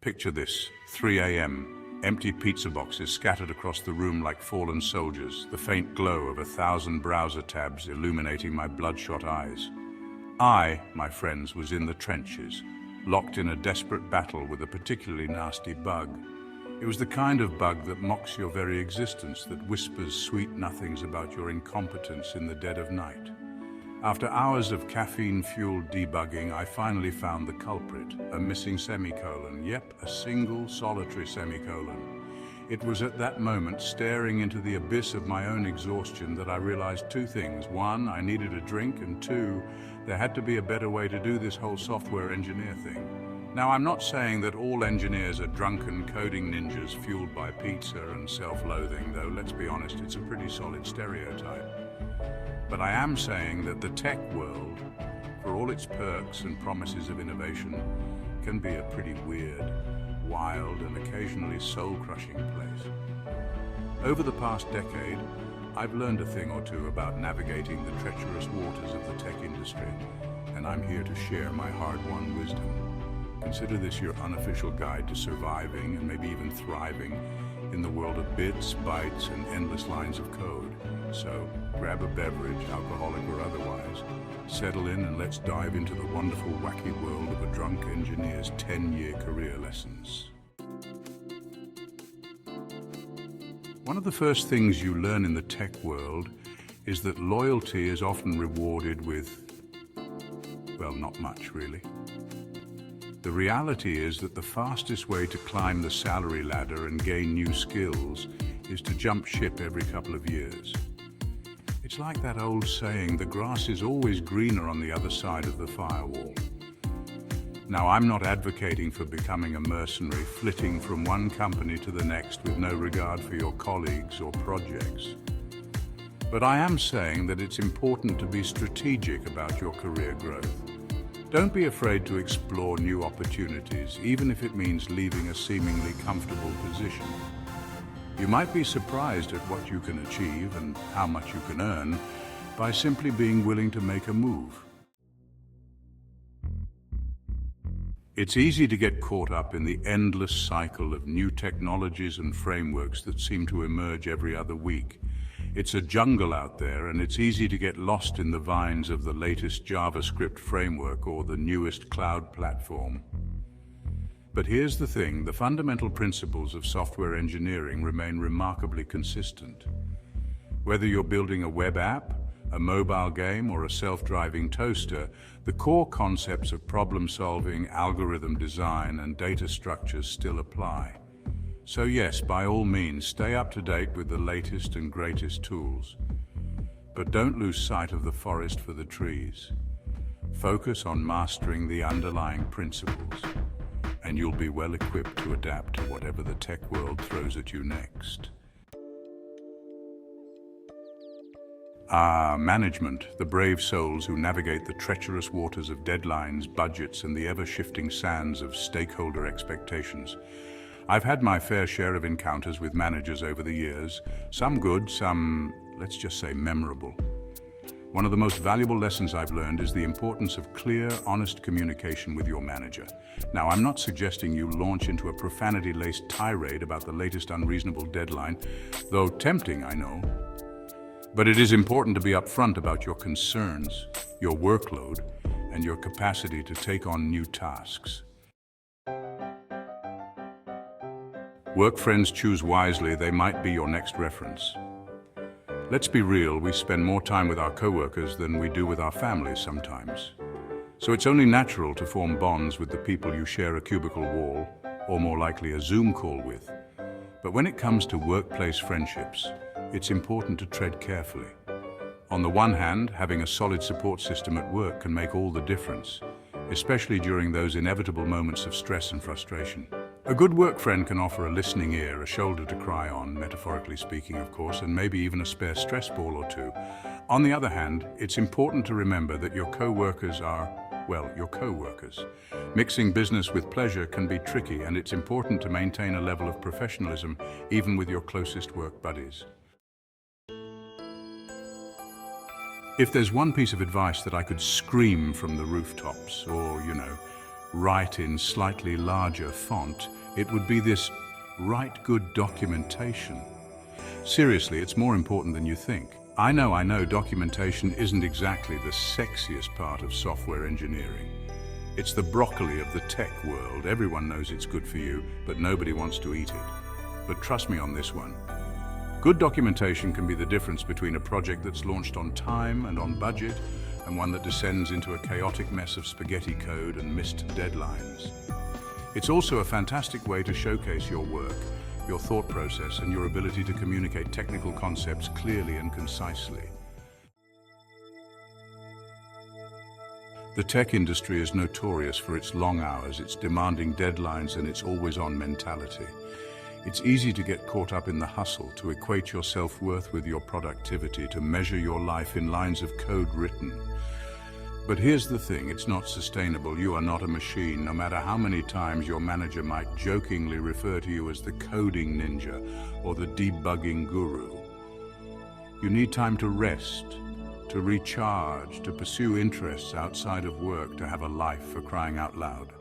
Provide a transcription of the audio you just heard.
Picture this, 3 a.m., empty pizza boxes scattered across the room like fallen soldiers, the faint glow of 1,000 browser tabs illuminating my bloodshot eyes. I, my friends, was in the trenches, locked in a desperate battle with a particularly nasty bug. It was the kind of bug that mocks your very existence, that whispers sweet nothings about your incompetence in the dead of night. After hours of caffeine-fueled debugging, I finally found the culprit, a missing semicolon. Yep, a single, solitary semicolon. It was at that moment, staring into the abyss of my own exhaustion, that I realized two things. One, I needed a drink, and two, there had to be a better way to do this whole software engineer thing. Now, I'm not saying that all engineers are drunken coding ninjas fueled by pizza and self-loathing, though let's be honest, it's a pretty solid stereotype. But I am saying that the tech world, for all its perks and promises of innovation, can be a pretty weird, wild, and occasionally soul-crushing place. Over the past decade, I've learned a thing or two about navigating the treacherous waters of the tech industry, and I'm here to share my hard-won wisdom. Consider this your unofficial guide to surviving and maybe even thriving in the world of bits, bytes, and endless lines of code. So, grab a beverage, alcoholic or otherwise, settle in and let's dive into the wonderful, wacky world of a drunk engineer's 10-year career lessons. One of the first things you learn in the tech world is that loyalty is often rewarded with, well, not much really. The reality is that the fastest way to climb the salary ladder and gain new skills is to jump ship every couple of years. It's like that old saying, the grass is always greener on the other side of the firewall. Now, I'm not advocating for becoming a mercenary, flitting from one company to the next with no regard for your colleagues or projects. But I am saying that it's important to be strategic about your career growth. Don't be afraid to explore new opportunities, even if it means leaving a seemingly comfortable position. You might be surprised at what you can achieve and how much you can earn by simply being willing to make a move. It's easy to get caught up in the endless cycle of new technologies and frameworks that seem to emerge every other week. It's a jungle out there, and it's easy to get lost in the vines of the latest JavaScript framework or the newest cloud platform. But here's the thing, the fundamental principles of software engineering remain remarkably consistent. Whether you're building a web app, a mobile game, or a self-driving toaster, the core concepts of problem-solving, algorithm design, and data structures still apply. So yes, by all means, stay up to date with the latest and greatest tools. But don't lose sight of the forest for the trees. Focus on mastering the underlying principles, and you'll be well equipped to adapt to whatever the tech world throws at you next. Management, the brave souls who navigate the treacherous waters of deadlines, budgets, and the ever-shifting sands of stakeholder expectations. I've had my fair share of encounters with managers over the years, some good, some, let's just say, memorable. One of the most valuable lessons I've learned is the importance of clear, honest communication with your manager. Now, I'm not suggesting you launch into a profanity-laced tirade about the latest unreasonable deadline, though tempting, I know. But it is important to be upfront about your concerns, your workload, and your capacity to take on new tasks. Work friends choose wisely, they might be your next reference. Let's be real, we spend more time with our coworkers than we do with our families sometimes. So it's only natural to form bonds with the people you share a cubicle wall, or more likely a Zoom call with. But when it comes to workplace friendships, it's important to tread carefully. On the one hand, having a solid support system at work can make all the difference, especially during those inevitable moments of stress and frustration. A good work friend can offer a listening ear, a shoulder to cry on, metaphorically speaking, of course, and maybe even a spare stress ball or two. On the other hand, it's important to remember that your co-workers are, well, your co-workers. Mixing business with pleasure can be tricky, and it's important to maintain a level of professionalism even with your closest work buddies. If there's one piece of advice that I could scream from the rooftops, or, write in slightly larger font, it would be this "write good documentation." Seriously, it's more important than you think. I know, documentation isn't exactly the sexiest part of software engineering. It's the broccoli of the tech world. Everyone knows it's good for you, but nobody wants to eat it. But trust me on this one. Good documentation can be the difference between a project that's launched on time and on budget, and one that descends into a chaotic mess of spaghetti code and missed deadlines. It's also a fantastic way to showcase your work, your thought process, and your ability to communicate technical concepts clearly and concisely. The tech industry is notorious for its long hours, its demanding deadlines, and its always-on mentality. It's easy to get caught up in the hustle, to equate your self-worth with your productivity, to measure your life in lines of code written. But here's the thing, it's not sustainable. You are not a machine, no matter how many times your manager might jokingly refer to you as the coding ninja or the debugging guru. You need time to rest, to recharge, to pursue interests outside of work, to have a life, for crying out loud.